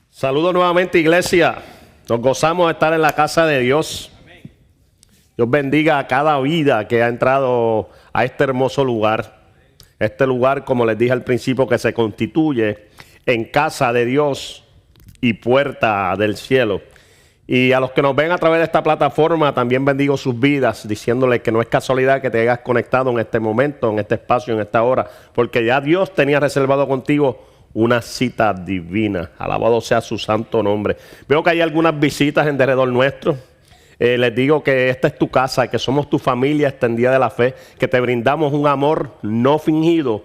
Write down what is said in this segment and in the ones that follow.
Saludos nuevamente, iglesia. Nos gozamos de estar en la casa de Dios. Dios bendiga a cada vida que ha entrado a este hermoso lugar. Este lugar, como les dije al principio, que se constituye en casa de Dios y puerta del cielo. Y a los que nos ven a través de esta plataforma, también bendigo sus vidas, diciéndoles que no es casualidad que te hayas conectado en este momento, en este espacio, en esta hora, porque ya Dios tenía reservado contigo una cita divina. Alabado sea su santo nombre. Veo que hay algunas visitas en derredor nuestro. Les digo que esta es tu casa, que somos tu familia extendida de la fe, que te brindamos un amor no fingido,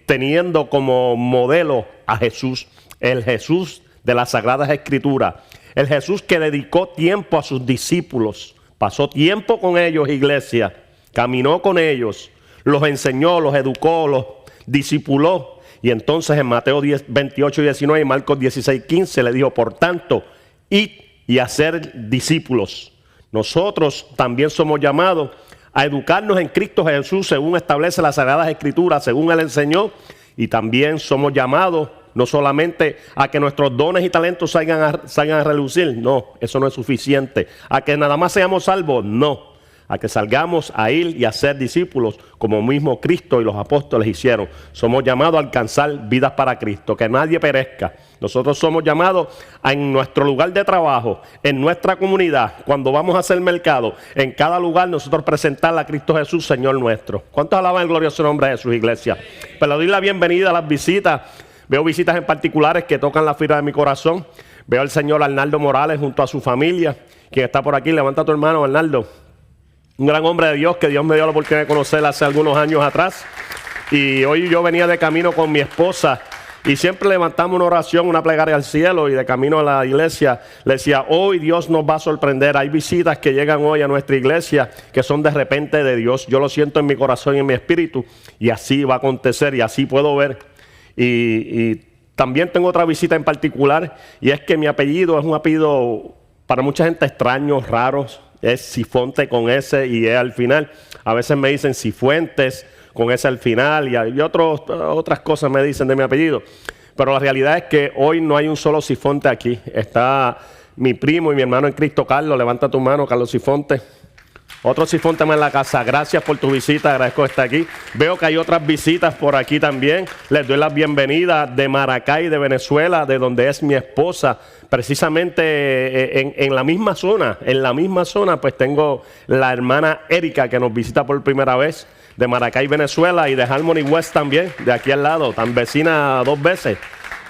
teniendo como modelo a Jesús, el Jesús de las Sagradas Escrituras, el Jesús que dedicó tiempo a sus discípulos, pasó tiempo con ellos, iglesia, caminó con ellos, los enseñó, los educó, los discipuló. Y entonces en Mateo 10, 28 y 19 y Marcos 16, 15 le dijo, por tanto, id y hacer discípulos. Nosotros también somos llamados a educarnos en Cristo Jesús según establece las Sagradas Escrituras, según Él enseñó. Y también somos llamados no solamente a que nuestros dones y talentos salgan a relucir. No, eso no es suficiente. A que nada más seamos salvos. No. A que salgamos a ir y a ser discípulos como mismo Cristo y los apóstoles hicieron. Somos llamados a alcanzar vidas para Cristo, que nadie perezca. Nosotros somos llamados en nuestro lugar de trabajo, en nuestra comunidad, cuando vamos a hacer mercado, en cada lugar nosotros presentar a Cristo Jesús, Señor nuestro. ¿Cuántos alaban el glorioso nombre de Jesús, iglesia? Pero le doy la bienvenida a las visitas. Veo visitas en particulares que tocan la fibra de mi corazón. Veo al señor Arnaldo Morales junto a su familia, quien está por aquí. Levanta a tu hermano, Arnaldo. Un gran hombre de Dios que Dios me dio la oportunidad de conocer hace algunos años atrás. Y hoy yo venía de camino con mi esposa y siempre levantamos una oración, una plegaria al cielo, y de camino a la iglesia le decía, hoy Dios nos va a sorprender. Hay visitas que llegan hoy a nuestra iglesia que son de repente de Dios. Yo lo siento en mi corazón y en mi espíritu y así va a acontecer y así puedo ver. Y también tengo otra visita en particular, y es que mi apellido es un apellido para mucha gente extraño, raro. Es Cifonte con S y E al final. A veces me dicen Cifuentes con S al final y otras cosas me dicen de mi apellido. Pero la realidad es que hoy no hay un solo Cifonte aquí. Está mi primo y mi hermano en Cristo, Carlos. Levanta tu mano, Carlos Cifonte. Otro Cifonte más en la casa. Gracias por tu visita, agradezco estar aquí. Veo que hay otras visitas por aquí también. Les doy la bienvenida de Maracay, de Venezuela, de donde es mi esposa. Precisamente en la misma zona, pues tengo la hermana Erika que nos visita por primera vez, de Maracay, Venezuela, y de Harmony West también, de aquí al lado, tan vecina 2 veces,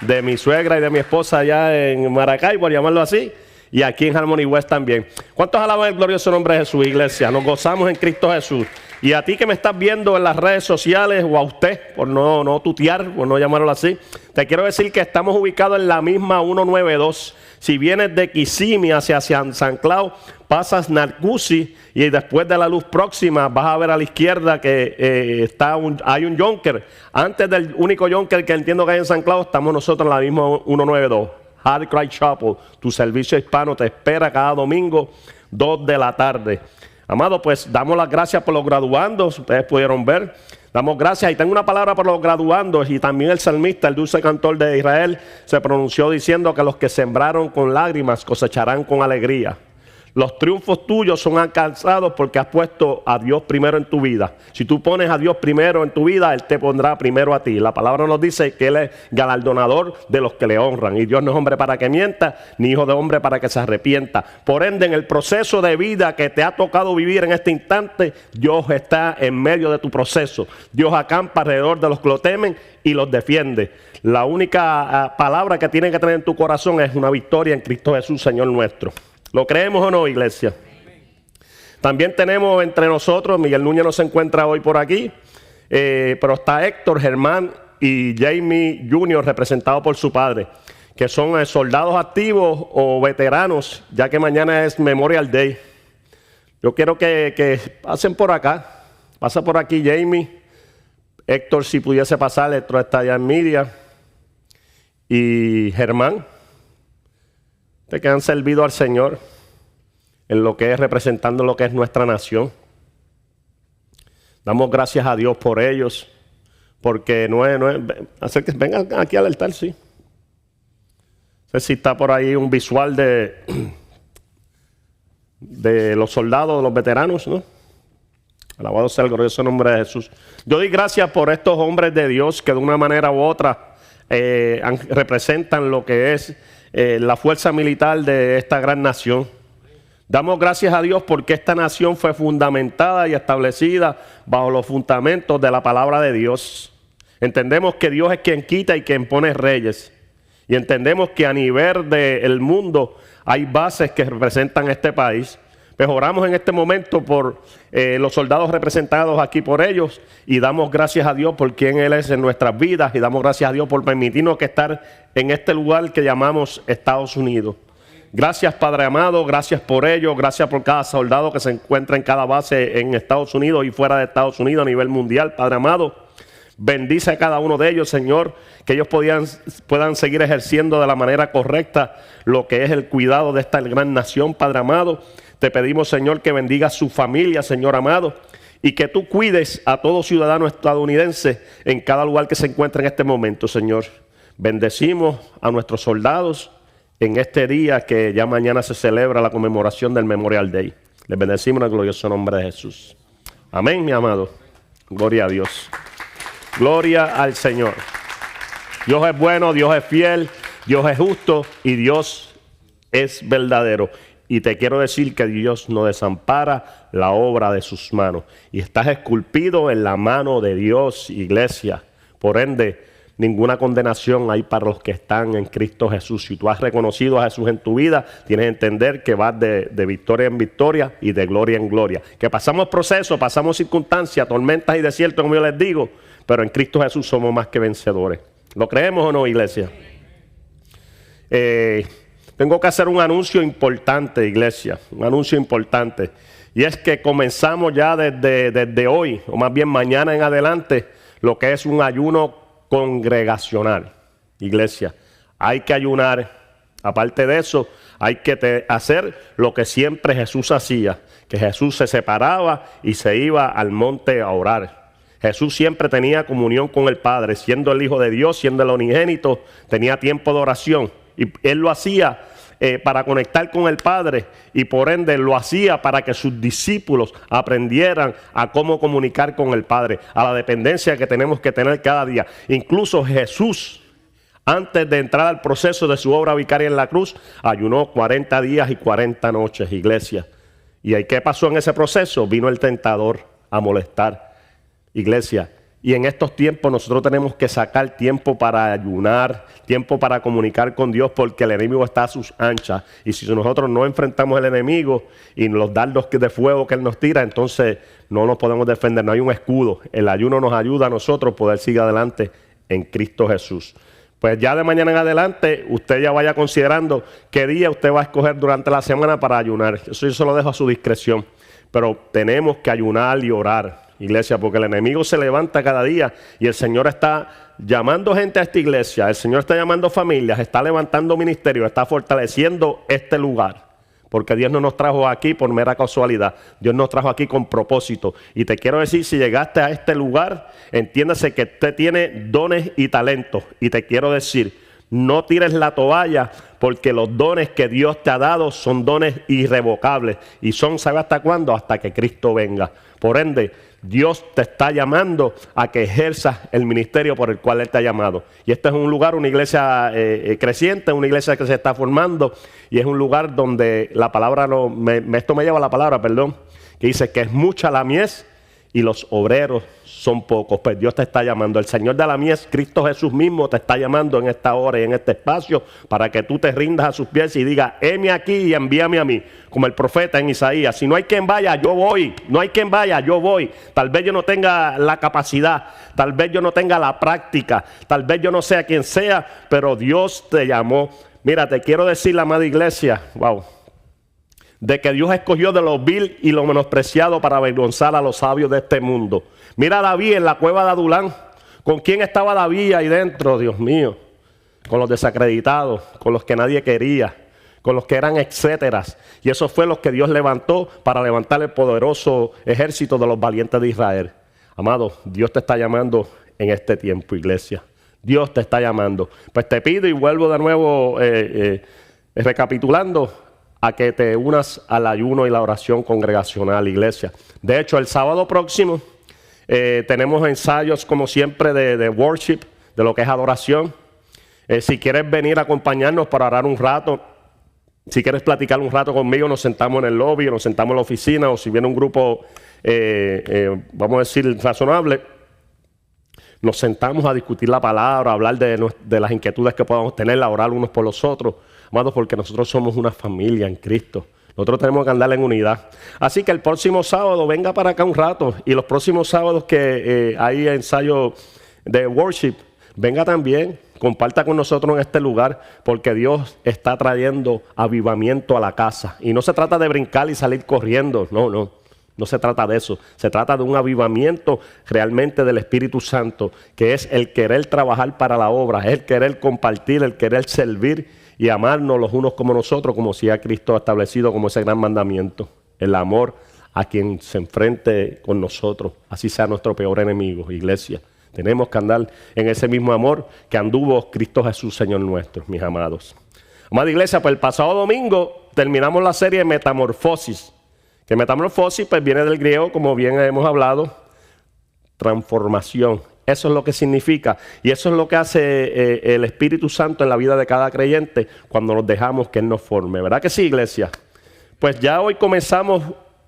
de mi suegra y de mi esposa allá en Maracay, por llamarlo así. Y aquí en Harmony West también. ¿Cuántos alaban el glorioso nombre de Jesús, iglesia? Nos gozamos en Cristo Jesús. Y a ti que me estás viendo en las redes sociales, o a usted, por no tutear, por no llamarlo así, te quiero decir que estamos ubicados en la misma 192. Si vienes de Kissimmee hacia San Cloud, pasas Narcusi y después de la luz próxima vas a ver a la izquierda que hay un Yonker. Antes del único Yonker que entiendo que hay en San Cloud, estamos nosotros en la misma 192. Hard Cry Chapel, tu servicio hispano te espera cada domingo, 2 de la tarde. Amado, pues damos las gracias por los graduandos, ustedes pudieron ver. Damos gracias y tengo una palabra por los graduandos, y también el salmista, el dulce cantor de Israel, se pronunció diciendo que los que sembraron con lágrimas cosecharán con alegría. Los triunfos tuyos son alcanzados porque has puesto a Dios primero en tu vida. Si tú pones a Dios primero en tu vida, Él te pondrá primero a ti. La palabra nos dice que Él es galardonador de los que le honran. Y Dios no es hombre para que mienta, ni hijo de hombre para que se arrepienta. Por ende, en el proceso de vida que te ha tocado vivir en este instante, Dios está en medio de tu proceso. Dios acampa alrededor de los que lo temen y los defiende. La única palabra que tienes que tener en tu corazón es una victoria en Cristo Jesús, Señor nuestro. ¿Lo creemos o no, iglesia? También tenemos entre nosotros, Miguel Núñez no se encuentra hoy por aquí, pero está Héctor, Germán y Jamie Jr. representados por su padre, que son soldados activos o veteranos, ya que mañana es Memorial Day. Yo quiero que pasen por acá. Pasa por aquí Jamie. Héctor, si pudiese pasar, Héctor está allá en media. Y Germán, de que han servido al Señor. en lo que es representando lo que es nuestra nación. Damos gracias a Dios por ellos, porque vengan aquí al altar, sí. No sé si está por ahí un visual de los soldados, de los veteranos, ¿no? Alabado sea el glorioso nombre de Jesús. Yo doy gracias por estos hombres de Dios que de una manera u otra representan lo que es la fuerza militar de esta gran nación. Damos gracias a Dios porque esta nación fue fundamentada y establecida bajo los fundamentos de la palabra de Dios. Entendemos que Dios es quien quita y quien pone reyes. Y entendemos que a nivel del mundo hay bases que representan este país. Pues oramos en este momento por los soldados representados aquí por ellos y damos gracias a Dios por quien Él es en nuestras vidas y damos gracias a Dios por permitirnos que estar en este lugar que llamamos Estados Unidos. Gracias, Padre amado, gracias por ello, gracias por cada soldado que se encuentra en cada base en Estados Unidos y fuera de Estados Unidos a nivel mundial, Padre amado. Bendice a cada uno de ellos, Señor, que ellos puedan seguir ejerciendo de la manera correcta lo que es el cuidado de esta gran nación, Padre amado. Te pedimos, Señor, que bendiga a su familia, Señor amado, y que tú cuides a todo ciudadano estadounidense en cada lugar que se encuentre en este momento, Señor. Bendecimos a nuestros soldados en este día que ya mañana se celebra la conmemoración del Memorial Day. Les bendecimos en el glorioso nombre de Jesús. Amén, mi amado. Gloria a Dios. Gloria al Señor. Dios es bueno, Dios es fiel, Dios es justo y Dios es verdadero. Y te quiero decir que Dios no desampara la obra de sus manos. Y estás esculpido en la mano de Dios, iglesia. Por ende, ninguna condenación hay para los que están en Cristo Jesús. Si tú has reconocido a Jesús en tu vida, tienes que entender que vas de victoria en victoria y de gloria en gloria. Que pasamos procesos, pasamos circunstancias, tormentas y desiertos, como yo les digo, pero en Cristo Jesús somos más que vencedores. ¿Lo creemos o no, iglesia? Tengo que hacer un anuncio importante, iglesia. Un anuncio importante. Y es que comenzamos ya desde hoy, o más bien mañana en adelante, lo que es un ayuno congregacional, iglesia. Hay que ayunar. Aparte de eso, hay que hacer lo que siempre Jesús hacía, que Jesús se separaba y se iba al monte a orar. Jesús siempre tenía comunión con el Padre, siendo el Hijo de Dios, siendo el unigénito, tenía tiempo de oración. Y Él lo hacía para conectar con el Padre y por ende lo hacía para que sus discípulos aprendieran a cómo comunicar con el Padre, a la dependencia que tenemos que tener cada día. Incluso Jesús, antes de entrar al proceso de su obra vicaria en la cruz, ayunó 40 días y 40 noches, iglesia. ¿Y qué pasó en ese proceso? Vino el tentador a molestar, iglesia. Y en estos tiempos nosotros tenemos que sacar tiempo para ayunar, tiempo para comunicar con Dios, porque el enemigo está a sus anchas. Y si nosotros no enfrentamos al enemigo y los dardos de fuego que él nos tira, entonces no nos podemos defender, no hay un escudo. El ayuno nos ayuda a nosotros a poder seguir adelante en Cristo Jesús. Pues ya de mañana en adelante, usted ya vaya considerando qué día usted va a escoger durante la semana para ayunar. Eso yo se lo dejo a su discreción. Pero tenemos que ayunar y orar, iglesia, porque el enemigo se levanta cada día y el Señor está llamando gente a esta iglesia, el Señor está llamando familias, está levantando ministerios, está fortaleciendo este lugar. Porque Dios no nos trajo aquí por mera casualidad, Dios nos trajo aquí con propósito. Y te quiero decir, si llegaste a este lugar, entiéndase que usted tiene dones y talentos. Y te quiero decir, no tires la toalla, porque los dones que Dios te ha dado son dones irrevocables. Y son, ¿sabe hasta cuándo? Hasta que Cristo venga. Por ende, Dios te está llamando a que ejerzas el ministerio por el cual Él te ha llamado. Y este es un lugar, una iglesia creciente, una iglesia que se está formando. Y es un lugar donde la palabra, esto me lleva a la palabra, perdón, que dice que es mucha la mies y los obreros son pocos. Pues Dios te está llamando. El Señor de la mies, Cristo Jesús mismo, te está llamando en esta hora y en este espacio para que tú te rindas a sus pies y digas, heme aquí y envíame a mí. Como el profeta en Isaías, si no hay quien vaya, yo voy. No hay quien vaya, yo voy. Tal vez yo no tenga la capacidad, tal vez yo no tenga la práctica, tal vez yo no sea quien sea, pero Dios te llamó. Mira, te quiero decir, la amada iglesia, wow, de que Dios escogió de lo vil y lo menospreciado para avergonzar a los sabios de este mundo. Mira a David en la cueva de Adulán. ¿Con quién estaba David ahí dentro, Dios mío? Con los desacreditados, con los que nadie quería, con los que eran etcéteras. Y eso fue lo que Dios levantó para levantar el poderoso ejército de los valientes de Israel. Amado, Dios te está llamando en este tiempo, iglesia. Dios te está llamando. Pues te pido y vuelvo de nuevo recapitulando a que te unas al ayuno y la oración congregacional, iglesia. De hecho, el sábado próximo tenemos ensayos como siempre de worship, de lo que es adoración. Si quieres venir a acompañarnos para orar un rato, si quieres platicar un rato conmigo, nos sentamos en el lobby, nos sentamos en la oficina, o si viene un grupo, vamos a decir, razonable, nos sentamos a discutir la palabra, a hablar de las inquietudes que podamos tener, a orar unos por los otros, amados, porque nosotros somos una familia en Cristo. Nosotros tenemos que andar en unidad. Así que el próximo sábado venga para acá un rato, y los próximos sábados que hay ensayo de worship, venga también. Comparta con nosotros en este lugar, porque Dios está trayendo avivamiento a la casa. Y no se trata de brincar y salir corriendo, no se trata de eso. Se trata de un avivamiento realmente del Espíritu Santo, que es el querer trabajar para la obra, es el querer compartir, el querer servir y amarnos los unos como nosotros, como si ya Cristo ha establecido como ese gran mandamiento. El amor a quien se enfrente con nosotros, así sea nuestro peor enemigo, iglesia. Tenemos que andar en ese mismo amor que anduvo Cristo Jesús, Señor nuestro, mis amados. Amada iglesia, pues el pasado domingo terminamos la serie de Metamorfosis. Que metamorfosis pues viene del griego, como bien hemos hablado, transformación. Eso es lo que significa. Y eso es lo que hace el Espíritu Santo en la vida de cada creyente cuando nos dejamos que Él nos forme. ¿Verdad que sí, iglesia? Pues ya hoy comenzamos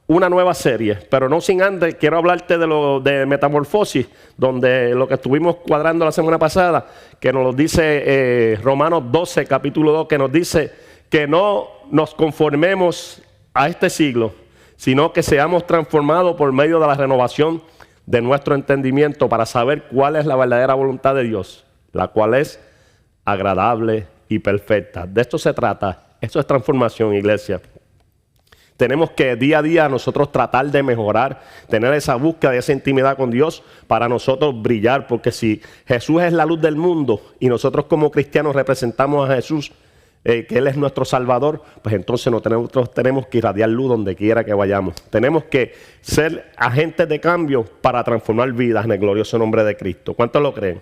una nueva serie, pero no sin antes quiero hablarte de Metamorfosis, donde lo que estuvimos cuadrando la semana pasada, que nos lo dice Romanos 12, capítulo 2, que nos dice que no nos conformemos a este siglo, sino que seamos transformados por medio de la renovación de nuestro entendimiento para saber cuál es la verdadera voluntad de Dios, la cual es agradable y perfecta. De esto se trata, esto es transformación, iglesia. Tenemos que día a día nosotros tratar de mejorar, tener esa búsqueda, esa intimidad con Dios para nosotros brillar, porque si Jesús es la luz del mundo y nosotros como cristianos representamos a Jesús, que Él es nuestro Salvador, pues entonces nosotros tenemos que irradiar luz donde quiera que vayamos. Tenemos que ser agentes de cambio para transformar vidas en el glorioso nombre de Cristo. ¿Cuántos lo creen?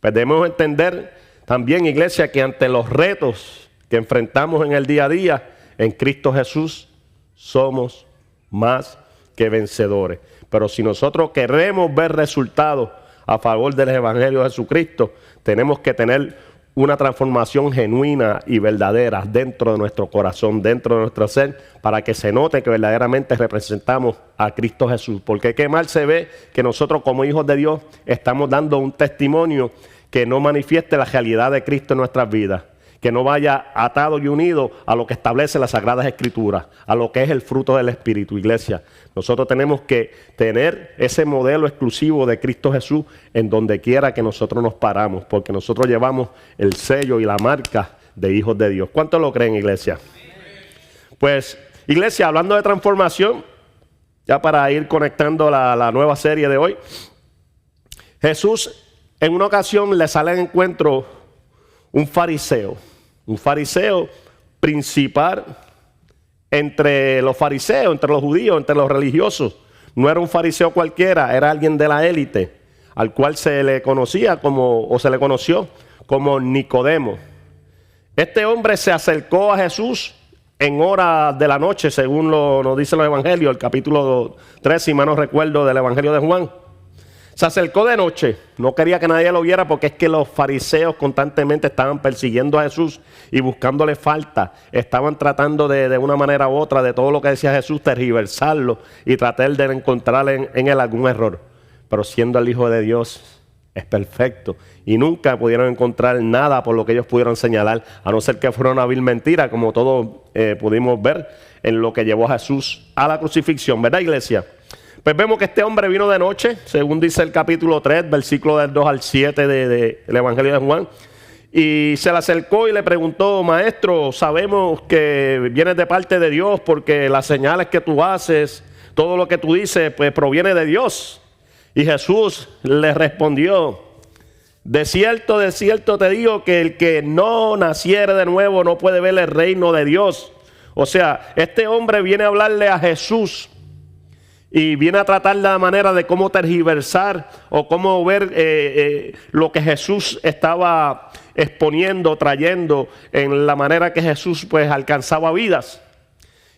Pues debemos entender también, iglesia, que ante los retos que enfrentamos en el día a día, en Cristo Jesús somos más que vencedores. Pero si nosotros queremos ver resultados a favor del Evangelio de Jesucristo, tenemos que tener una transformación genuina y verdadera dentro de nuestro corazón, dentro de nuestro ser, para que se note que verdaderamente representamos a Cristo Jesús. Porque qué mal se ve que nosotros como hijos de Dios estamos dando un testimonio que no manifieste la realidad de Cristo en nuestras vidas, que no vaya atado y unido a lo que establece las Sagradas Escrituras, a lo que es el fruto del Espíritu, iglesia. Nosotros tenemos que tener ese modelo exclusivo de Cristo Jesús en donde quiera que nosotros nos paramos, porque nosotros llevamos el sello y la marca de hijos de Dios. ¿Cuántos lo creen, iglesia? Pues, iglesia, hablando de transformación, ya para ir conectando la nueva serie de hoy, Jesús en una ocasión le sale al encuentro un fariseo principal entre los fariseos, entre los judíos, entre los religiosos. No era un fariseo cualquiera, era alguien de la élite, al cual se le conocía se le conoció como Nicodemo. Este hombre se acercó a Jesús en horas de la noche, según nos dice los evangelios, el capítulo 3, si mal no recuerdo, del evangelio de Juan. Se acercó de noche, no quería que nadie lo viera porque es que los fariseos constantemente estaban persiguiendo a Jesús y buscándole falta. Estaban tratando de una manera u otra de todo lo que decía Jesús, tergiversarlo y tratar de encontrar en él algún error. Pero siendo el Hijo de Dios, es perfecto. Y nunca pudieron encontrar nada por lo que ellos pudieron señalar, a no ser que fuera una vil mentira, como todos pudimos ver en lo que llevó a Jesús a la crucifixión. ¿Verdad, iglesia? Pues vemos que este hombre vino de noche, según dice el capítulo 3, versículo del 2 al 7 del Evangelio de Juan. Y se le acercó y le preguntó: Maestro, sabemos que vienes de parte de Dios porque las señales que tú haces, todo lo que tú dices, pues proviene de Dios. Y Jesús le respondió: de cierto te digo que el que no naciere de nuevo no puede ver el reino de Dios. O sea, este hombre viene a hablarle a Jesús y viene a tratar la manera de cómo tergiversar o cómo ver lo que Jesús estaba exponiendo, trayendo, en la manera que Jesús pues alcanzaba vidas.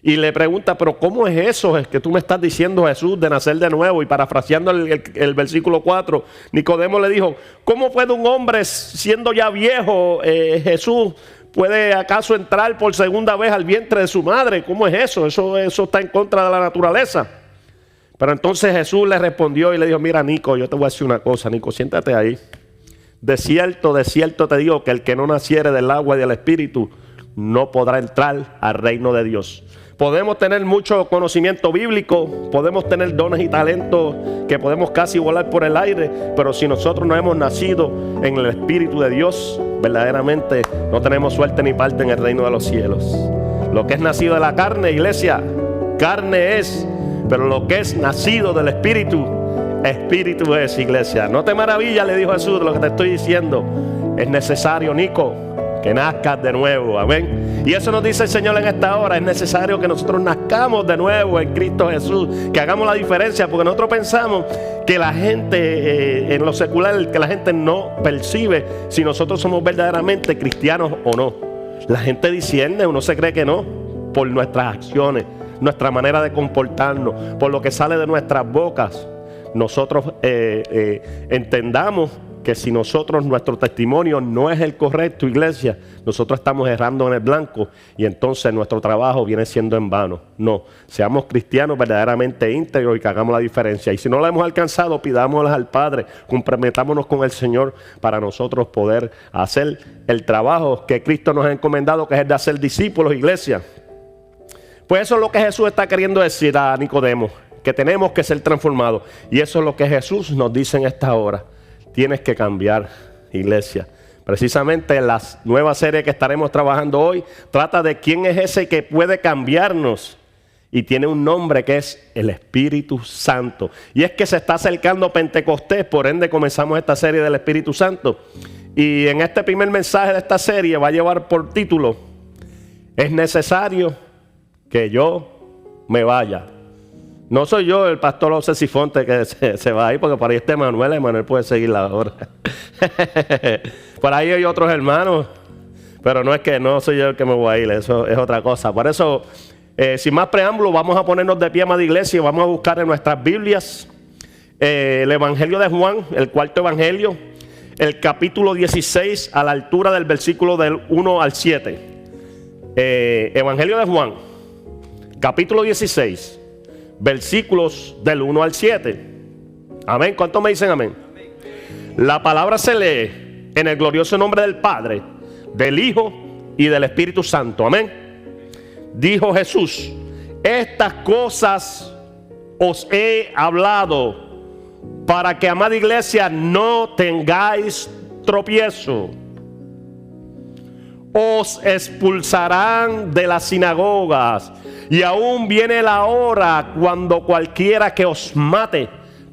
Y le pregunta, pero ¿cómo es eso? Es que tú me estás diciendo, Jesús, de nacer de nuevo. Y parafraseando el versículo 4, Nicodemo le dijo, ¿cómo puede un hombre siendo ya viejo, Jesús, puede acaso entrar por segunda vez al vientre de su madre? ¿Cómo es eso? Eso está en contra de la naturaleza. Pero entonces Jesús le respondió y le dijo, mira, Nico, yo te voy a decir una cosa, Nico, siéntate ahí. De cierto te digo que el que no naciere del agua y del espíritu no podrá entrar al reino de Dios. Podemos tener mucho conocimiento bíblico, podemos tener dones y talentos que podemos casi volar por el aire, pero si nosotros no hemos nacido en el Espíritu de Dios, verdaderamente no tenemos suerte ni parte en el reino de los cielos. Lo que es nacido de la carne, iglesia, carne es, pero lo que es nacido del Espíritu, Espíritu es, iglesia. No te maravilles, le dijo Jesús, de lo que te estoy diciendo. Es necesario, Nico, que nazcas de nuevo, amén. Y eso nos dice el Señor en esta hora. Es necesario que nosotros nazcamos de nuevo en Cristo Jesús, que hagamos la diferencia, porque nosotros pensamos que la gente en lo secular, que la gente no percibe si nosotros somos verdaderamente cristianos o no. La gente discierne, uno se cree que no, por nuestras acciones, nuestra manera de comportarnos, por lo que sale de nuestras bocas. Nosotros entendamos que si nuestro testimonio no es el correcto, iglesia, nosotros estamos errando en el blanco y entonces nuestro trabajo viene siendo en vano. No, seamos cristianos verdaderamente íntegros y que hagamos la diferencia. Y si no la hemos alcanzado, pidámoslas al Padre, comprometámonos con el Señor para nosotros poder hacer el trabajo que Cristo nos ha encomendado, que es el de hacer discípulos, iglesia. Pues eso es lo que Jesús está queriendo decir a Nicodemo, que tenemos que ser transformados. Y eso es lo que Jesús nos dice en esta hora. Tienes que cambiar, iglesia. Precisamente la nueva serie que estaremos trabajando hoy trata de quién es ese que puede cambiarnos. Y tiene un nombre que es el Espíritu Santo. Y es que se está acercando Pentecostés, por ende comenzamos esta serie del Espíritu Santo. Y en este primer mensaje de esta serie va a llevar por título: es necesario que yo me vaya. No soy yo el pastor José Sifonte que se va ahí, porque por ahí está Emanuel puede seguir la hora. Por ahí hay otros hermanos, pero no es que no soy yo el que me voy a ir, eso es otra cosa. Por eso, sin más preámbulo, vamos a ponernos de pie, amada iglesia, y vamos a buscar en nuestras Biblias el Evangelio de Juan, el cuarto Evangelio, el capítulo 16, a la altura del versículo del 1 al 7. Evangelio de Juan, capítulo 16. Versículos del 1 al 7. Amén. ¿Cuántos me dicen amén? La palabra se lee en el glorioso nombre del Padre, del Hijo y del Espíritu Santo. Amén. Dijo Jesús: estas cosas os he hablado para que, amada iglesia, no tengáis tropiezo. Os expulsarán de las sinagogas, y aún viene la hora cuando cualquiera que os mate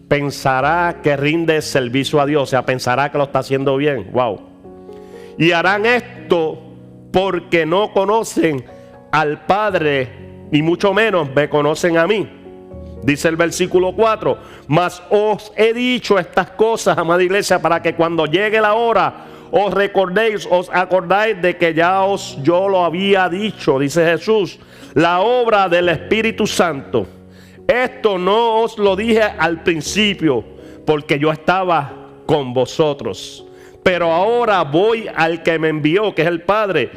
pensará que rinde servicio a Dios, o sea, pensará que lo está haciendo bien. Wow. Y harán esto porque no conocen al Padre, y mucho menos me conocen a mí. Dice el versículo 4: mas os he dicho estas cosas, amada iglesia, para que cuando llegue la hora os acordáis de que ya yo lo había dicho. Dice Jesús: la obra del Espíritu Santo. Esto no os lo dije al principio, porque yo estaba con vosotros. Pero ahora voy al que me envió, que es el Padre,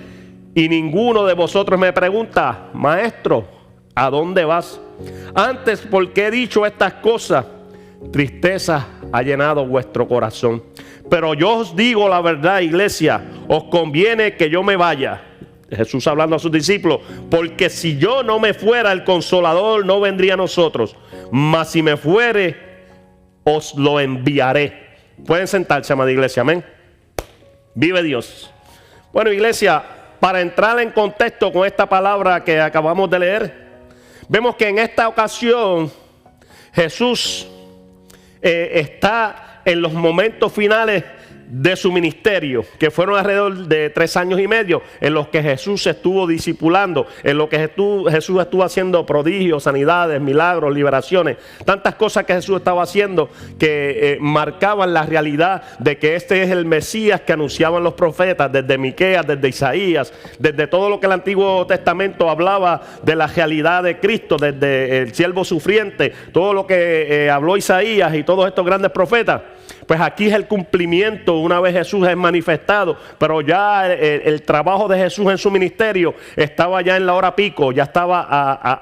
y ninguno de vosotros me pregunta: Maestro, ¿a dónde vas? Antes, porque he dicho estas cosas, tristeza ha llenado vuestro corazón. Pero yo os digo la verdad, iglesia, os conviene que yo me vaya. Jesús hablando a sus discípulos: porque si yo no me fuera, el Consolador no vendría a nosotros. Mas si me fuere, os lo enviaré. Pueden sentarse, amada iglesia, amén. Vive Dios. Bueno, iglesia, para entrar en contexto con esta palabra que acabamos de leer, vemos que en esta ocasión Jesús está en los momentos finales de su ministerio, que fueron alrededor de 3 años y medio, en los que Jesús se estuvo discipulando, en los que Jesús estuvo haciendo prodigios, sanidades, milagros, liberaciones, tantas cosas que Jesús estaba haciendo que marcaban la realidad de que este es el Mesías que anunciaban los profetas, desde Miqueas, desde Isaías, desde todo lo que el Antiguo Testamento hablaba de la realidad de Cristo, desde el siervo sufriente, todo lo que habló Isaías y todos estos grandes profetas. Pues aquí es el cumplimiento una vez Jesús es manifestado, pero ya el trabajo de Jesús en su ministerio estaba ya en la hora pico, ya estaba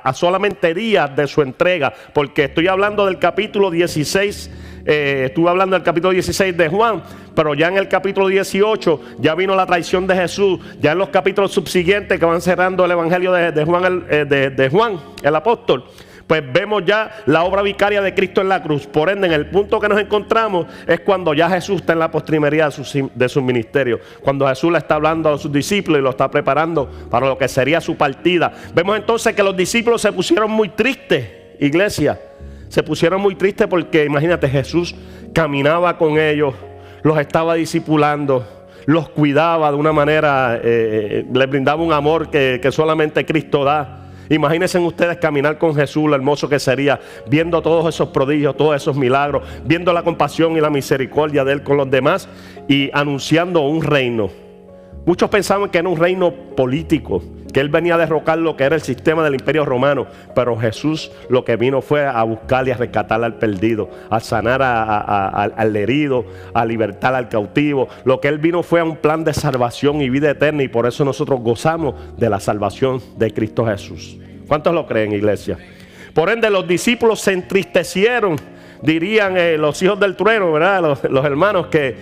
a solamente días de su entrega, porque estoy hablando del capítulo 16, estuve hablando del capítulo 16 de Juan, pero ya en el capítulo 18 ya vino la traición de Jesús, ya en los capítulos subsiguientes que van cerrando el evangelio de Juan, el apóstol, pues vemos ya la obra vicaria de Cristo en la cruz. Por ende, en el punto que nos encontramos es cuando ya Jesús está en la postrimería de su ministerio, cuando Jesús le está hablando a sus discípulos y lo está preparando para lo que sería su partida. Vemos entonces que los discípulos se pusieron muy tristes, iglesia, se pusieron muy tristes porque imagínate, Jesús caminaba con ellos, los estaba discipulando, los cuidaba de una manera, les brindaba un amor que solamente Cristo da. Imagínense ustedes caminar con Jesús, lo hermoso que sería, viendo todos esos prodigios, todos esos milagros, viendo la compasión y la misericordia de Él con los demás y anunciando un reino. Muchos pensaban que era un reino político, que Él venía a derrocar lo que era el sistema del imperio romano, pero Jesús lo que vino fue a buscar y a rescatar al perdido, a sanar al herido, a libertar al cautivo. Lo que Él vino fue a un plan de salvación y vida eterna, y por eso nosotros gozamos de la salvación de Cristo Jesús. ¿Cuántos lo creen, iglesia? Por ende, los discípulos se entristecieron, dirían los hijos del trueno, ¿verdad? Los hermanos que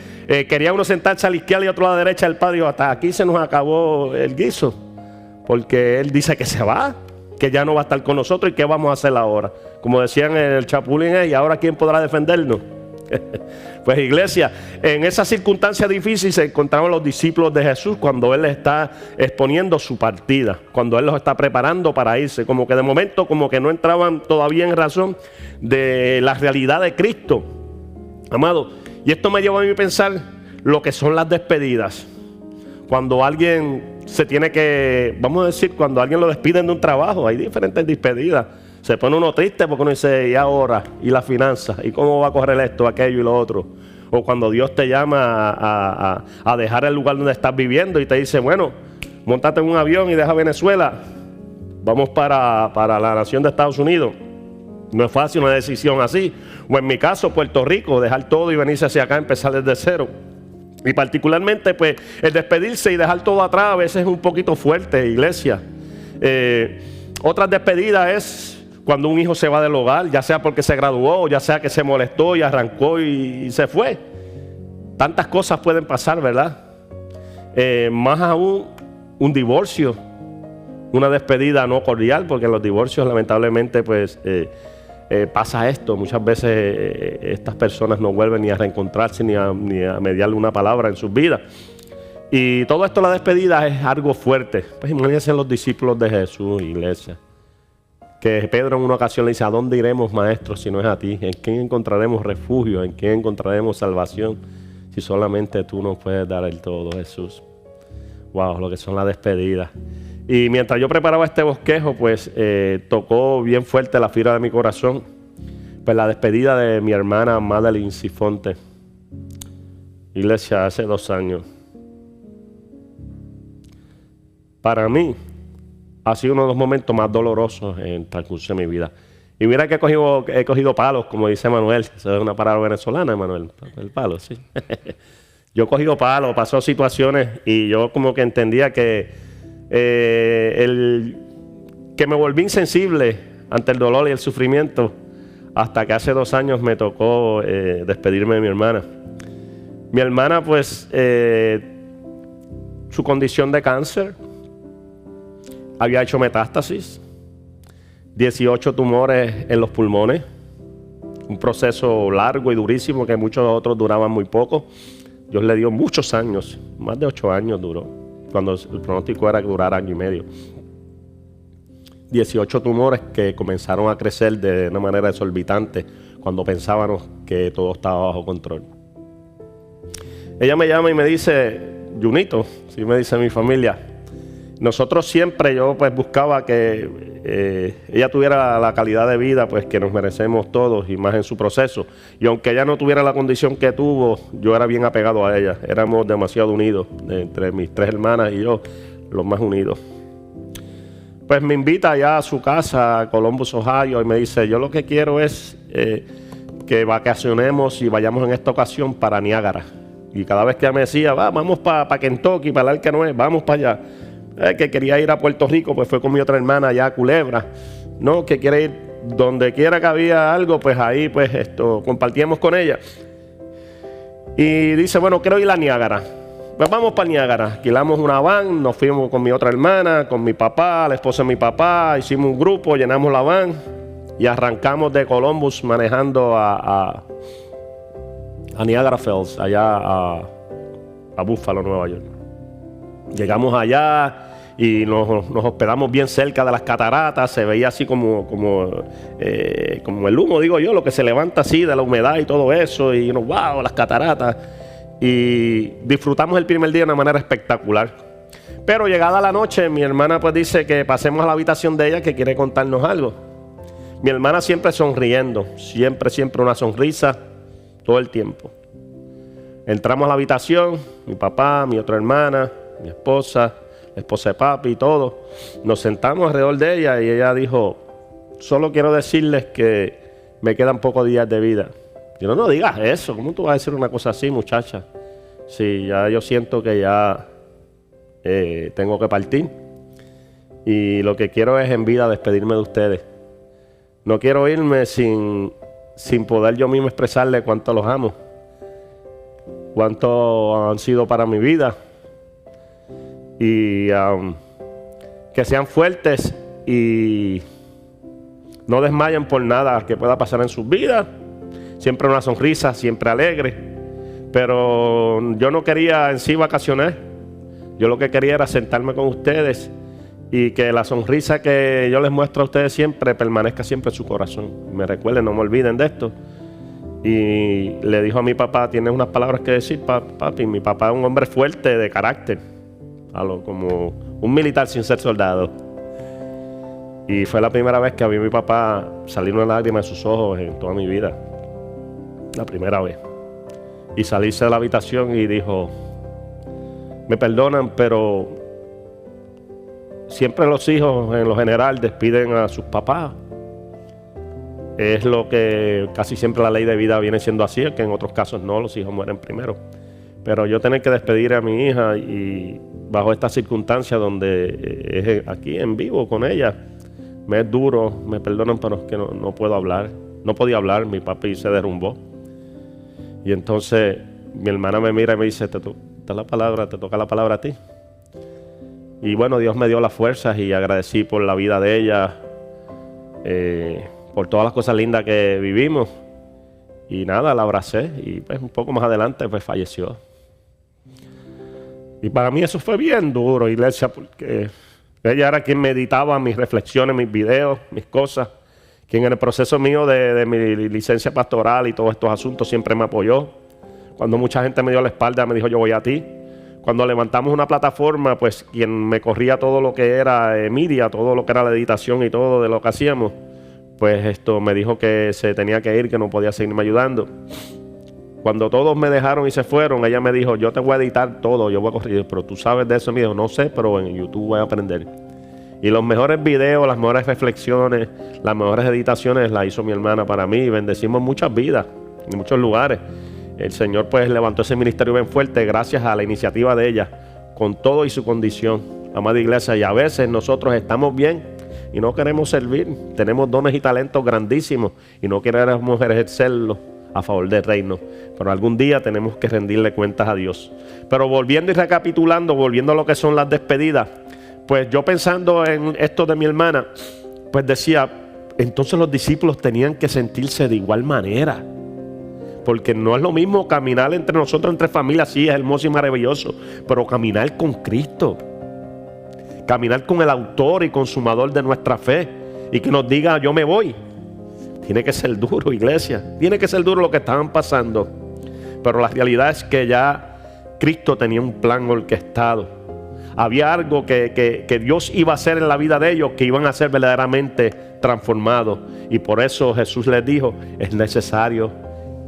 querían uno sentarse a la izquierda y otro a la derecha del patio. Hasta aquí se nos acabó el guiso, porque Él dice que se va, que ya no va a estar con nosotros. ¿Y qué vamos a hacer ahora? Como decían en el Chapulín, ¿y ahora quién podrá defendernos? Pues, iglesia, en esa circunstancia difícil se encontraban los discípulos de Jesús cuando Él está exponiendo su partida, cuando Él los está preparando para irse. Como que de momento como que no entraban todavía en razón de la realidad de Cristo, amado. Y esto me lleva a mí a pensar lo que son las despedidas. Cuando alguien se tiene que, vamos a decir, cuando alguien lo despiden de un trabajo, hay diferentes despedidas. Se pone uno triste porque uno dice, ¿y ahora? ¿Y las finanzas? ¿Y cómo va a correr esto, aquello y lo otro? O cuando Dios te llama a dejar el lugar donde estás viviendo y te dice, bueno, móntate en un avión y deja Venezuela, vamos para la nación de Estados Unidos. No es fácil una decisión así. O en mi caso, Puerto Rico, dejar todo y venirse hacia acá, empezar desde cero. Y particularmente, pues, el despedirse y dejar todo atrás a veces es un poquito fuerte, iglesia. Otras despedidas es cuando un hijo se va del hogar, ya sea porque se graduó, ya sea que se molestó y arrancó y se fue. Tantas cosas pueden pasar, ¿verdad? Más aún, un divorcio, una despedida no cordial, porque en los divorcios lamentablemente pues pasa esto. Muchas veces estas personas no vuelven ni a reencontrarse ni a mediarle una palabra en sus vidas. Y todo esto, la despedida, es algo fuerte. Pues imagínense los discípulos de Jesús, iglesia, que Pedro en una ocasión le dice, ¿a dónde iremos, maestro, si no es a ti? ¿En quién encontraremos refugio? ¿En quién encontraremos salvación? Si solamente tú nos puedes dar el todo, Jesús. Wow, lo que son las despedidas. Y mientras yo preparaba este bosquejo, pues tocó bien fuerte la fibra de mi corazón, pues la despedida de mi hermana Madeline Sifonte. Iglesia, hace 2 años. Para mí ha sido uno de los momentos más dolorosos en el transcurso de mi vida. Y mira que he cogido palos, como dice Manuel. Esa es una palabra venezolana, Manuel. El palo, sí. Yo he cogido palos, pasó situaciones y yo como que entendía que me volví insensible ante el dolor y el sufrimiento, hasta que hace 2 años me tocó despedirme de mi hermana. Mi hermana, pues, su condición de cáncer había hecho metástasis, 18 tumores en los pulmones, un proceso largo y durísimo que muchos otros duraban muy poco. Dios le dio muchos años, más de 8 años duró, cuando el pronóstico era que durara 1 año y medio. 18 tumores que comenzaron a crecer de una manera exorbitante cuando pensábamos que todo estaba bajo control. Ella me llama y me dice, Junito, sí me dice mi familia. Nosotros siempre, yo pues buscaba que ella tuviera la calidad de vida pues que nos merecemos todos y más en su proceso. Y aunque ella no tuviera la condición que tuvo, yo era bien apegado a ella. Éramos demasiado unidos, entre mis 3 hermanas y yo, los más unidos. Pues me invita allá a su casa, a Columbus, Ohio, y me dice, yo lo que quiero es que vacacionemos y vayamos en esta ocasión para Niágara. Y cada vez que ella me decía, vamos para Kentucky, para el Arca Noé, vamos para allá. Que quería ir a Puerto Rico, pues fue con mi otra hermana allá a Culebra. No, que quiere ir donde quiera que había algo, pues ahí pues compartíamos con ella. Y dice, bueno, quiero ir a Niágara. Pues vamos para Niágara. Alquilamos una van, nos fuimos con mi otra hermana, con mi papá, la esposa de mi papá, hicimos un grupo, llenamos la van y arrancamos de Columbus manejando a Niagara Falls, allá a Buffalo, Nueva York. Llegamos allá y nos hospedamos bien cerca de las cataratas. Se veía así como el humo, digo yo, lo que se levanta así de la humedad y todo eso. Y wow, las cataratas. Y disfrutamos el primer día de una manera espectacular. Pero llegada la noche, mi hermana pues dice que pasemos a la habitación de ella, que quiere contarnos algo. Mi hermana siempre sonriendo, siempre una sonrisa, todo el tiempo. Entramos a la habitación, mi papá, mi otra hermana, mi esposa, la esposa de papi y todo. Nos sentamos alrededor de ella y ella dijo, solo quiero decirles que me quedan pocos días de vida. Yo no digas eso, ¿cómo tú vas a decir una cosa así, muchacha? Sí, ya yo siento que ya tengo que partir. Y lo que quiero es en vida despedirme de ustedes. No quiero irme sin poder yo mismo expresarle cuánto los amo. Cuánto han sido para mi vida. Y que sean fuertes y no desmayen por nada que pueda pasar en sus vidas. Siempre una sonrisa, siempre alegre. Pero yo no quería en sí vacacionar. Yo lo que quería era sentarme con ustedes y que la sonrisa que yo les muestro a ustedes siempre permanezca siempre en su corazón. Me recuerden, no me olviden de esto. Y le dijo a mi papá, ¿tienes unas palabras que decir, papi? Mi papá es un hombre fuerte de carácter, como un militar sin ser soldado. Y fue la primera vez que vi a mi papá salir una lágrima de sus ojos en toda mi vida. La primera vez. Y salirse de la habitación y dijo, me perdonan, pero siempre los hijos en lo general despiden a sus papás. Es lo que casi siempre la ley de vida viene siendo así, que en otros casos no, los hijos mueren primero. Pero yo tener que despedir a mi hija y bajo esta circunstancia donde es aquí en vivo con ella, me es duro, me perdonan, pero es que no puedo hablar. No podía hablar, mi papi se derrumbó. Y entonces mi hermana me mira y me dice, te toca la palabra a ti. Y bueno, Dios me dio las fuerzas y agradecí por la vida de ella, por todas las cosas lindas que vivimos. Y nada, la abracé y pues un poco más adelante pues falleció. Y para mí eso fue bien duro, iglesia, porque ella era quien meditaba mis reflexiones, mis videos, mis cosas. Quien en el proceso mío de mi licencia pastoral y todos estos asuntos siempre me apoyó. Cuando mucha gente me dio la espalda, me dijo, yo voy a ti. Cuando levantamos una plataforma, pues quien me corría todo lo que era media, todo lo que era la editación y todo de lo que hacíamos, pues me dijo que se tenía que ir, que no podía seguirme ayudando. Cuando todos me dejaron y se fueron, ella me dijo, yo te voy a editar todo, yo voy a corregir, pero tú sabes de eso. Me dijo, no sé, pero en YouTube voy a aprender. Y los mejores videos, las mejores reflexiones, las mejores editaciones las hizo mi hermana para mí. Y bendecimos muchas vidas en muchos lugares. El Señor pues levantó ese ministerio bien fuerte gracias a la iniciativa de ella, con todo y su condición, amada iglesia. Y a veces nosotros estamos bien y no queremos servir. Tenemos dones y talentos grandísimos y no queremos ejercerlos a favor del reino. Pero algún día tenemos que rendirle cuentas a Dios. Pero volviendo y recapitulando, volviendo a lo que son las despedidas, pues yo pensando en esto de mi hermana, pues decía, entonces los discípulos tenían que sentirse de igual manera. Porque no es lo mismo caminar entre nosotros, entre familias, sí, es hermoso y maravilloso, pero caminar con Cristo. Caminar con el autor y consumador de nuestra fe. Y que nos diga, yo me voy. Tiene que ser duro, iglesia. Tiene que ser duro lo que estaban pasando. Pero la realidad es que ya Cristo tenía un plan orquestado. Había algo que Dios iba a hacer en la vida de ellos, que iban a ser verdaderamente transformados. Y por eso Jesús les dijo, es necesario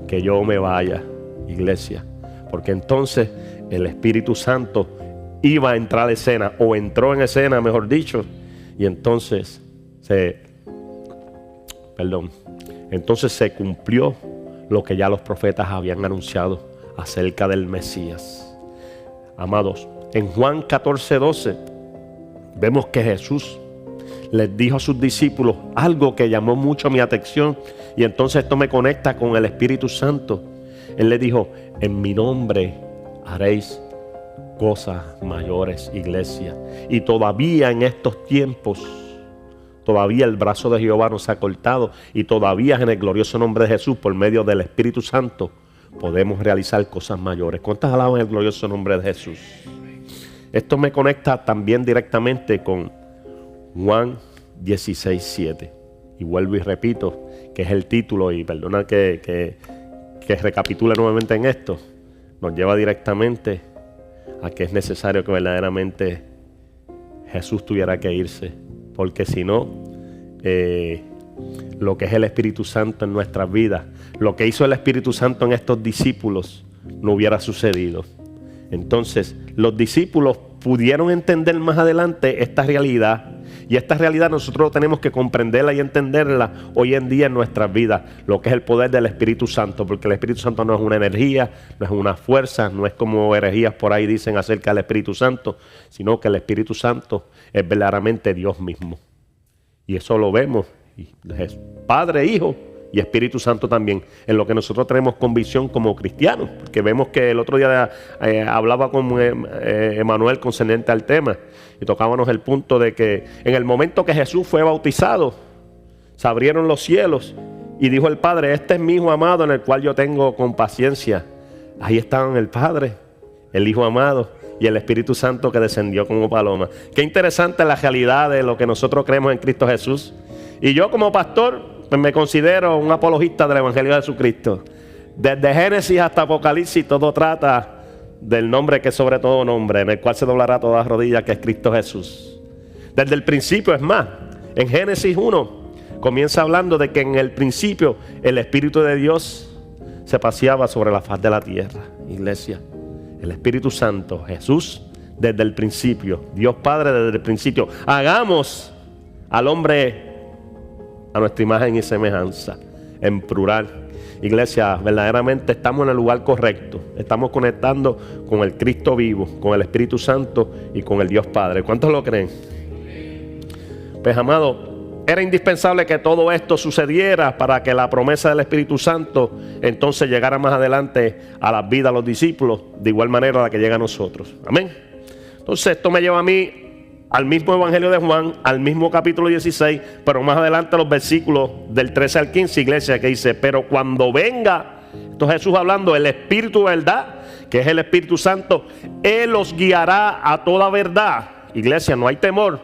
que yo me vaya, iglesia. Porque entonces el Espíritu Santo iba a entrar a escena, o entró en escena, mejor dicho. Y entonces entonces se cumplió lo que ya los profetas habían anunciado acerca del Mesías. Amados, en Juan 14:12 vemos que Jesús les dijo a sus discípulos algo que llamó mucho mi atención, y entonces esto me conecta con el Espíritu Santo. Él les dijo, en mi nombre haréis cosas mayores, iglesia. Y todavía en estos tiempos, todavía el brazo de Jehová no se ha cortado, y todavía en el glorioso nombre de Jesús, por medio del Espíritu Santo, podemos realizar cosas mayores. ¿Cuántas alaban el glorioso nombre de Jesús? Esto me conecta también directamente con Juan 16:7. Y vuelvo y repito, que es el título, y perdona que recapitule nuevamente en esto. Nos lleva directamente a que es necesario que verdaderamente Jesús tuviera que irse. Porque si no, lo que es el Espíritu Santo en nuestras vidas, lo que hizo el Espíritu Santo en estos discípulos, no hubiera sucedido. Entonces, los discípulos pudieron entender más adelante esta realidad. Y esta realidad nosotros tenemos que comprenderla y entenderla hoy en día en nuestras vidas. Lo que es el poder del Espíritu Santo. Porque el Espíritu Santo no es una energía, no es una fuerza, no es como herejías por ahí dicen acerca del Espíritu Santo. Sino que el Espíritu Santo es verdaderamente Dios mismo. Y eso lo vemos. Es Padre, Hijo y Espíritu Santo también, en lo que nosotros tenemos convicción como cristianos, porque vemos que el otro día hablaba con Emanuel concerniente al tema, y tocábamos el punto de que en el momento que Jesús fue bautizado, se abrieron los cielos y dijo el Padre, este es mi Hijo amado en el cual yo tengo compaciencia. Ahí estaban el Padre, el Hijo amado y el Espíritu Santo que descendió como paloma. Qué interesante la realidad de lo que nosotros creemos en Cristo Jesús. Y yo como pastor, pues me considero un apologista del Evangelio de Jesucristo. Desde Génesis hasta Apocalipsis todo trata del nombre que es sobre todo nombre, en el cual se doblará toda rodilla, que es Cristo Jesús. Desde el principio, es más, en Génesis 1 comienza hablando de que en el principio el Espíritu de Dios se paseaba sobre la faz de la tierra. Iglesia, el Espíritu Santo, Jesús, desde el principio, Dios Padre desde el principio. Hagamos al hombre a nuestra imagen y semejanza, en plural. Iglesia, verdaderamente estamos en el lugar correcto. Estamos conectando con el Cristo vivo, con el Espíritu Santo y con el Dios Padre. ¿Cuántos lo creen? Pues, amado, era indispensable que todo esto sucediera para que la promesa del Espíritu Santo entonces llegara más adelante a las vidas de los discípulos, de igual manera a la que llega a nosotros. Amén. Entonces esto me lleva a mí al mismo Evangelio de Juan, al mismo capítulo 16, pero más adelante los versículos del 13 al 15, iglesia, que dice, pero cuando venga, esto es Jesús hablando, el Espíritu de verdad, que es el Espíritu Santo, Él los guiará a toda verdad. Iglesia, no hay temor,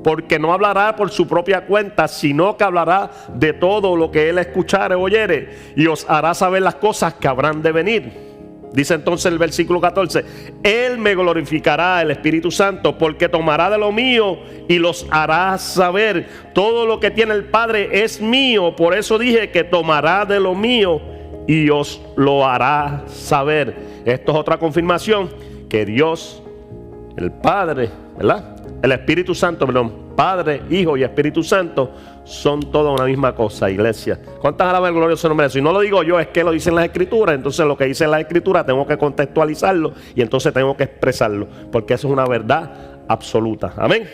porque no hablará por su propia cuenta, sino que hablará de todo lo que Él escuchare o oyere, y os hará saber las cosas que habrán de venir. Dice entonces el versículo 14, Él me glorificará, el Espíritu Santo, porque tomará de lo mío y los hará saber. Todo lo que tiene el Padre es mío, por eso dije que tomará de lo mío y os lo hará saber. Esto es otra confirmación que Dios, el Padre, ¿verdad? El Espíritu Santo, perdón, Padre, Hijo y Espíritu Santo son toda una misma cosa, iglesia. ¿Cuántas alaban el glorioso nombre de Jesús? Y no lo digo yo, es que lo dicen las Escrituras. Entonces lo que dice la Escritura tengo que contextualizarlo y entonces tengo que expresarlo, porque eso es una verdad absoluta. Amén.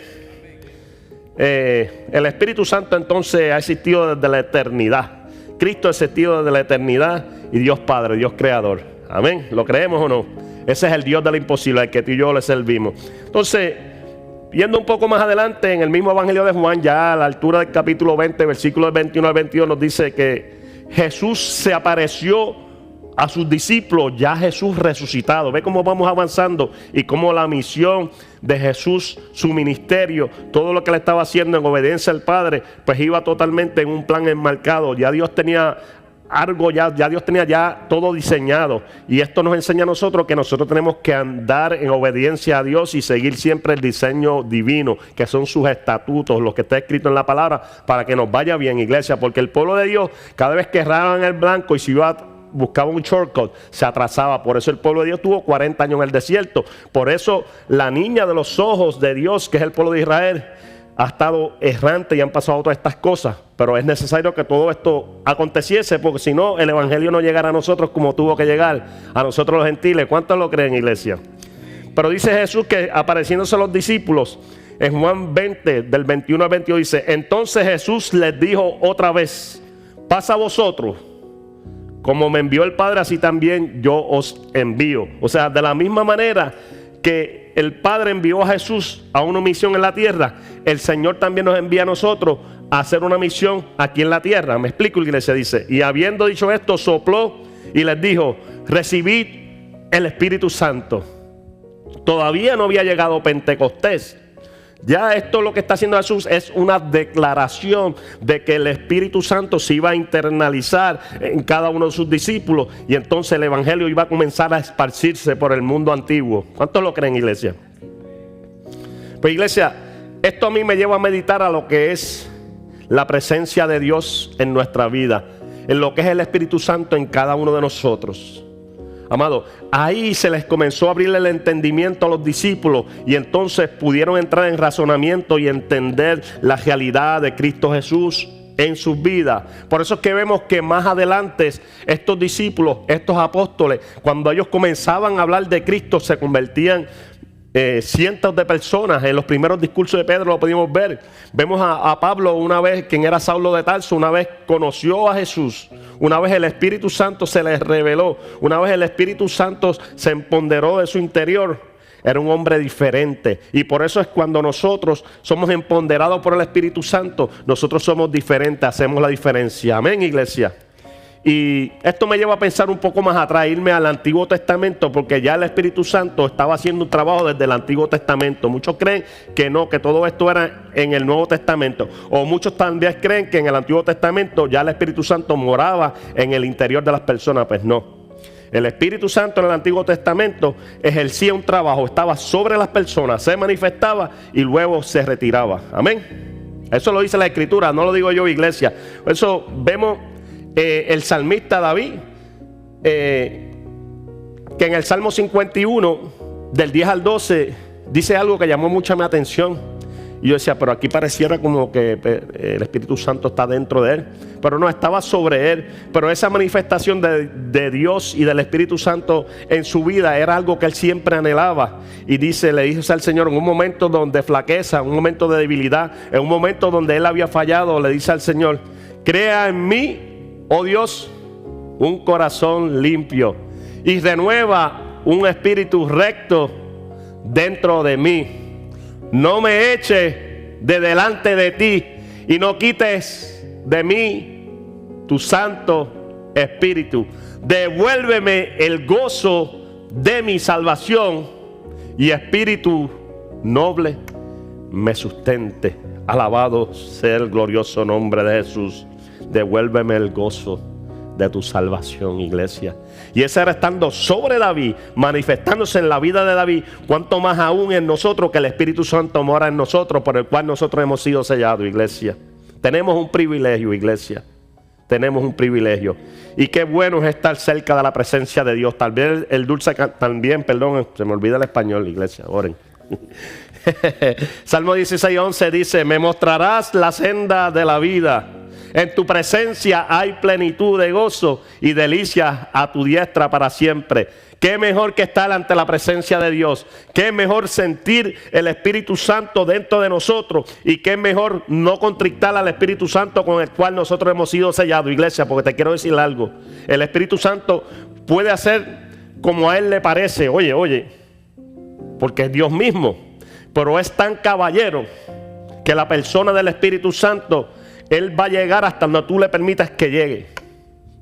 El Espíritu Santo entonces ha existido desde la eternidad. Cristo ha existido desde la eternidad y Dios Padre, Dios Creador. Amén. ¿Lo creemos o no? Ese es el Dios de lo imposible, al que tú y yo le servimos. Entonces, viendo un poco más adelante en el mismo Evangelio de Juan, ya a la altura del capítulo 20, versículos 21 al 22, nos dice que Jesús se apareció a sus discípulos, ya Jesús resucitado. Ve cómo vamos avanzando y cómo la misión de Jesús, su ministerio, todo lo que le estaba haciendo en obediencia al Padre, pues iba totalmente en un plan enmarcado. Ya Dios tenía algo ya Dios tenía ya todo diseñado. Y esto nos enseña a nosotros que nosotros tenemos que andar en obediencia a Dios y seguir siempre el diseño divino, que son sus estatutos, lo que está escrito en la palabra, para que nos vaya bien, iglesia. Porque el pueblo de Dios, cada vez que erraban el blanco y se buscaba un shortcut, se atrasaba. Por eso el pueblo de Dios tuvo 40 años en el desierto. Por eso la niña de los ojos de Dios, que es el pueblo de Israel, ha estado errante y han pasado todas estas cosas. Pero es necesario que todo esto aconteciese, porque si no, el evangelio no llegará a nosotros como tuvo que llegar a nosotros los gentiles. ¿Cuántos lo creen, iglesia? Pero dice Jesús que apareciéndose a los discípulos, en Juan 20, del 21 al 22, dice: entonces Jesús les dijo otra vez: pasa a vosotros, como me envió el Padre, así también yo os envío. O sea, de la misma manera que el Padre envió a Jesús a una misión en la tierra, el Señor también nos envía a nosotros a hacer una misión aquí en la tierra. Me explico, iglesia. Dice: y habiendo dicho esto, sopló y les dijo: recibid el Espíritu Santo. Todavía no había llegado Pentecostés. Ya esto lo que está haciendo Jesús es una declaración de que el Espíritu Santo se iba a internalizar en cada uno de sus discípulos, y entonces el evangelio iba a comenzar a esparcirse por el mundo antiguo. ¿Cuántos lo creen, iglesia? Pues, iglesia, esto a mí me lleva a meditar a lo que es la presencia de Dios en nuestra vida, en lo que es el Espíritu Santo en cada uno de nosotros. Amado, ahí se les comenzó a abrir el entendimiento a los discípulos, y entonces pudieron entrar en razonamiento y entender la realidad de Cristo Jesús en sus vidas. Por eso es que vemos que más adelante estos discípulos, estos apóstoles, cuando ellos comenzaban a hablar de Cristo, se convertían cientos de personas. En los primeros discursos de Pedro lo pudimos ver. Vemos a Pablo, una vez, quien era Saulo de Tarso, una vez conoció a Jesús, una vez el Espíritu Santo se les reveló, una vez el Espíritu Santo se empoderó de su interior. Era un hombre diferente, y por eso es cuando nosotros somos empoderados por el Espíritu Santo, nosotros somos diferentes, hacemos la diferencia. Amén, iglesia. Y esto me lleva a pensar un poco más atrás, irme al Antiguo Testamento, porque ya el Espíritu Santo estaba haciendo un trabajo desde el Antiguo Testamento. Muchos creen que no, que todo esto era en el Nuevo Testamento, o muchos también creen que en el Antiguo Testamento ya el Espíritu Santo moraba en el interior de las personas. Pues no, el Espíritu Santo en el Antiguo Testamento ejercía un trabajo, estaba sobre las personas, se manifestaba y luego se retiraba. Amén. Eso lo dice la Escritura, no lo digo yo, iglesia. Eso vemos el salmista David, que en el Salmo 51, del 10 al 12, dice algo que llamó mucha mi atención. Y yo decía, pero aquí pareciera como que el Espíritu Santo está dentro de él. Pero no, estaba sobre él. Pero esa manifestación de Dios y del Espíritu Santo en su vida era algo que él siempre anhelaba. Y dice, le dice al Señor, en un momento donde flaqueza, en un momento de debilidad, en un momento donde él había fallado, le dice al Señor: crea en mí, oh Dios, un corazón limpio, y renueva un espíritu recto dentro de mí. No me eches de delante de ti, y no quites de mí tu santo espíritu. Devuélveme el gozo de mi salvación, y espíritu noble me sustente. Alabado sea el glorioso nombre de Jesús. Devuélveme el gozo de tu salvación, iglesia. Y ese era estando sobre David, manifestándose en la vida de David. Cuanto más aún en nosotros, que el Espíritu Santo mora en nosotros, por el cual nosotros hemos sido sellados, iglesia. Tenemos un privilegio, iglesia. Tenemos un privilegio. Y qué bueno es estar cerca de la presencia de Dios. Tal vez el dulce también, perdón, se me olvida el español, iglesia, oren. Salmo 16:11 dice: me mostrarás la senda de la vida. En tu presencia hay plenitud de gozo, y delicias a tu diestra para siempre. Qué mejor que estar ante la presencia de Dios. Qué mejor sentir el Espíritu Santo dentro de nosotros. Y qué mejor no contrictar al Espíritu Santo con el cual nosotros hemos sido sellados, iglesia. Porque te quiero decir algo: el Espíritu Santo puede hacer como a él le parece. Oye, porque es Dios mismo. Pero es tan caballero que la persona del Espíritu Santo, él va a llegar hasta donde tú le permitas que llegue.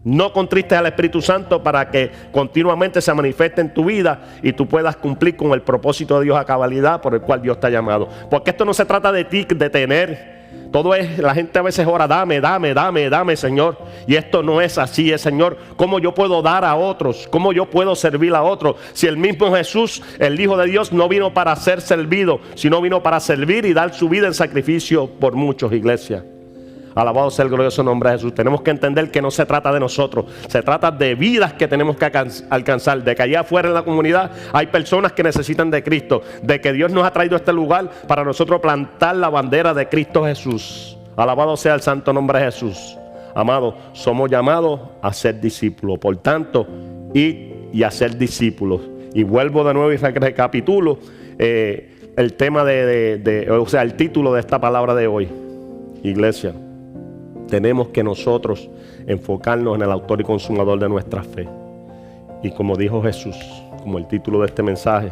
No contristes al Espíritu Santo para que continuamente se manifieste en tu vida y tú puedas cumplir con el propósito de Dios a cabalidad por el cual Dios te ha llamado. Porque esto no se trata de ti, de tener Todo es, la gente a veces ora, dame, dame, dame, dame, Señor. Y esto no es así, es, Señor, ¿cómo yo puedo dar a otros? ¿Cómo yo puedo servir a otros? Si el mismo Jesús, el Hijo de Dios, no vino para ser servido, sino vino para servir y dar su vida en sacrificio por muchos, iglesia. Alabado sea el glorioso nombre de Jesús. Tenemos que entender que no se trata de nosotros, se trata de vidas que tenemos que alcanzar. De que allá afuera en la comunidad hay personas que necesitan de Cristo. De que Dios nos ha traído a este lugar para nosotros plantar la bandera de Cristo Jesús. Alabado sea el santo nombre de Jesús. Amados, somos llamados a ser discípulos. Por tanto, id y a ser discípulos. Y vuelvo de nuevo y recapitulo el tema o sea, el título de esta palabra de hoy. Iglesia, tenemos que nosotros enfocarnos en el autor y consumador de nuestra fe. Y como dijo Jesús, como el título de este mensaje,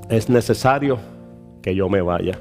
es necesario que yo me vaya.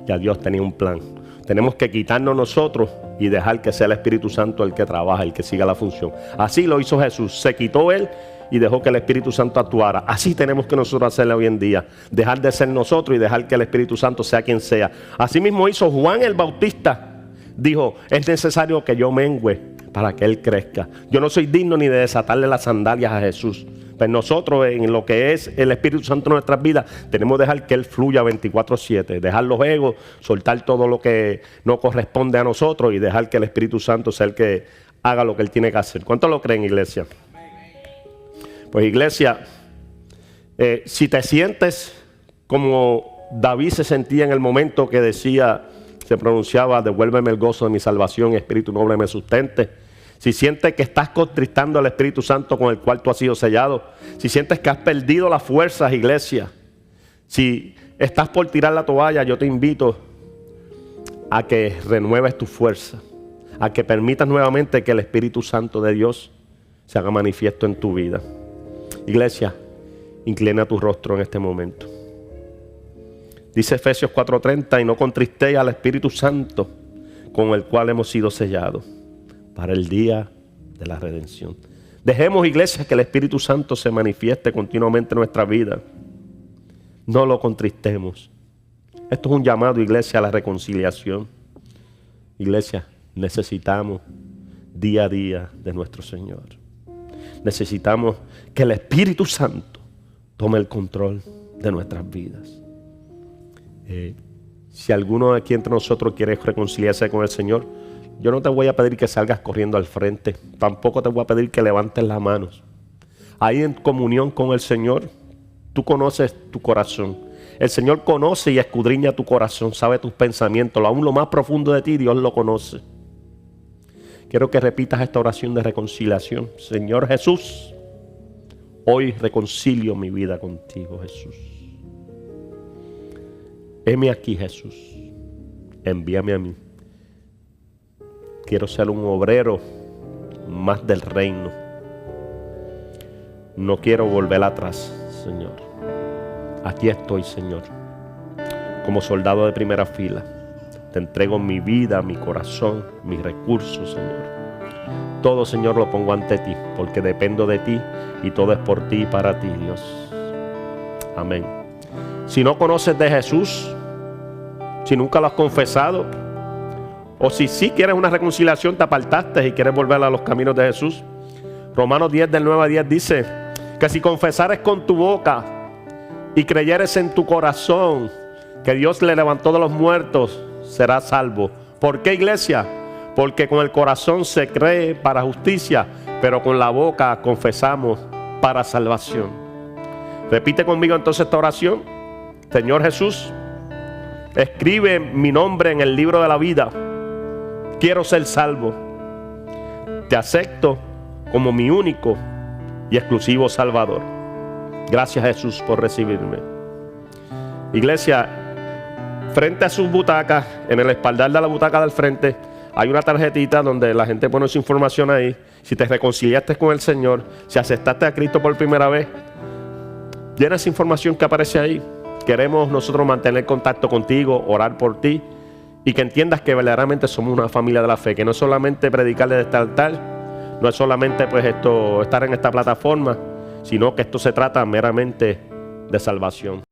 Ya Dios tenía un plan. Tenemos que quitarnos nosotros y dejar que sea el Espíritu Santo el que trabaja, el que siga la función. Así lo hizo Jesús. Se quitó Él y dejó que el Espíritu Santo actuara. Así tenemos que nosotros hacerlo hoy en día. Dejar de ser nosotros y dejar que el Espíritu Santo sea quien sea. Así mismo hizo Juan el Bautista. Dijo, es necesario que yo mengüe para que Él crezca. Yo no soy digno ni de desatarle las sandalias a Jesús. Pero nosotros en lo que es el Espíritu Santo en nuestras vidas, tenemos que dejar que Él fluya 24/7. Dejar los egos, soltar todo lo que no corresponde a nosotros y dejar que el Espíritu Santo sea el que haga lo que Él tiene que hacer. ¿Cuántos lo creen, iglesia? Pues iglesia, si te sientes como David se sentía en el momento que decía, se pronunciaba, devuélveme el gozo de mi salvación, Espíritu noble me sustente. Si sientes que estás contristando al Espíritu Santo con el cual tú has sido sellado, si sientes que has perdido las fuerzas, iglesia, si estás por tirar la toalla, yo te invito a que renueves tu fuerza, a que permitas nuevamente que el Espíritu Santo de Dios se haga manifiesto en tu vida. Iglesia, inclina tu rostro en este momento. Dice Efesios 4:30, y no contristéis al Espíritu Santo con el cual hemos sido sellados para el día de la redención. Dejemos, iglesia, que el Espíritu Santo se manifieste continuamente en nuestra vida. No lo contristemos. Esto es un llamado, iglesia, a la reconciliación. Iglesia, necesitamos día a día de nuestro Señor. Necesitamos que el Espíritu Santo tome el control de nuestras vidas. Si alguno de aquí entre nosotros quiere reconciliarse con el Señor, yo no te voy a pedir que salgas corriendo al frente. Tampoco te voy a pedir que levantes las manos. Ahí en comunión con el Señor, tú conoces tu corazón. El Señor conoce y escudriña tu corazón, sabe tus pensamientos. Aún lo más profundo de ti, Dios lo conoce. Quiero que repitas esta oración de reconciliación. Señor Jesús, hoy reconcilio mi vida contigo, Jesús. Heme aquí, Jesús. Envíame a mí. Quiero ser un obrero más del reino. No quiero volver atrás, Señor. Aquí estoy, Señor. Como soldado de primera fila. Te entrego mi vida, mi corazón, mis recursos, Señor. Todo, Señor, lo pongo ante ti, porque dependo de ti y todo es por ti y para ti, Dios. Amén. Si no conoces de Jesús, si nunca lo has confesado, o si sí quieres una reconciliación, te apartaste y quieres volver a los caminos de Jesús, Romanos 10 del 9 al 10 dice que si confesares con tu boca y creyeres en tu corazón que Dios le levantó de los muertos, serás salvo. ¿Por qué, iglesia? Porque con el corazón se cree para justicia, pero con la boca confesamos para salvación. Repite conmigo entonces esta oración. Señor Jesús, escribe mi nombre en el libro de la vida. Quiero ser salvo. Te acepto como mi único y exclusivo Salvador. Gracias, Jesús, por recibirme. Iglesia, frente a sus butacas, en el espaldar de la butaca del frente, hay una tarjetita donde la gente pone su información ahí. Si te reconciliaste con el Señor, si aceptaste a Cristo por primera vez, llena esa información que aparece ahí. Queremos nosotros mantener contacto contigo, orar por ti y que entiendas que verdaderamente somos una familia de la fe, que no es solamente predicar desde este altar, no es solamente pues estar en esta plataforma, sino que esto se trata meramente de salvación.